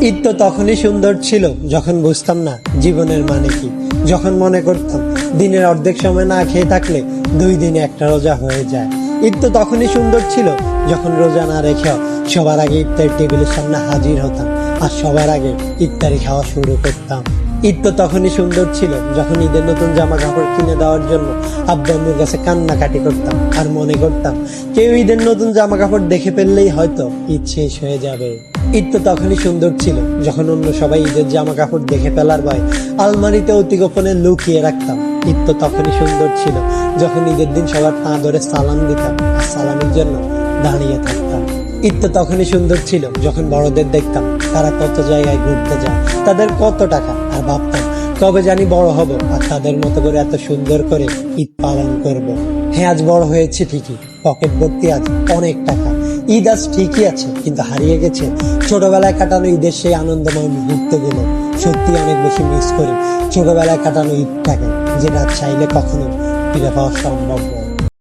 ঈদ তো তখনই সুন্দর ছিল যখন বুঝতাম না জীবনের মানে কি, যখন মনে করতাম দিনের অর্ধেক সময় না খেয়ে থাকলে 2 দিনে একটা রোজা হয়ে যায়। ঈদ তো তখনই সুন্দর ছিল যখন রোজা না রেখেও সবার আগে ইফতার টেবিলের সামনে হাজির হতাম আর সবার আগে ইফতারি খাওয়া শুরু করতাম। ঈদ তো তখনই সুন্দর ছিল যখন ঈদের নতুন জামা কাপড় কিনে দেওয়ার জন্য আব্বু আম্মুর কাছে কান্নাকাটি করতাম আর মনে করতাম কেউ ঈদের নতুন জামা কাপড় দেখে ফেললেই হয়তো ঈদ শেষ হয়ে যাবে। ঈদ তো তখনই সুন্দর ছিল যখন অন্য সবাই ঈদের জামা কাপড় দেখে ফেলার ভয় আলমারিতে অতি গোপনে লুকিয়ে রাখতাম। ঈদ তো তখনই সুন্দর ছিল যখন ঈদের দিন সবার পা ধরে সালাম দিতাম আর সালামের জন্য দাঁড়িয়ে থাকতাম। ঈদ তো তখনই সুন্দর ছিল যখন বড়দের দেখতাম তারা কত জায়গায় ঘুরতে যায়, তাদের কত টাকা, আর ভাবতাম কবে জানি বড় হব আর তাদের মতো করে এত সুন্দর করে ঈদ পালন করব। হ্যাঁ, আজ বড় হয়েছে ঠিকই, পকেট ভর্তি আজ অনেক টাকা। ঈদ আজ ঠিকই আছে, কিন্তু হারিয়ে গেছে ছোটবেলায় কাটানো ঈদের সেই আনন্দময় মুহূর্তগুলো। সত্যি অনেক বেশি মিস করি ছোটবেলায় কাটানো ঈদটাকে, যেটা চাইলে কখনো ফিরে পাওয়া সম্ভব নয়।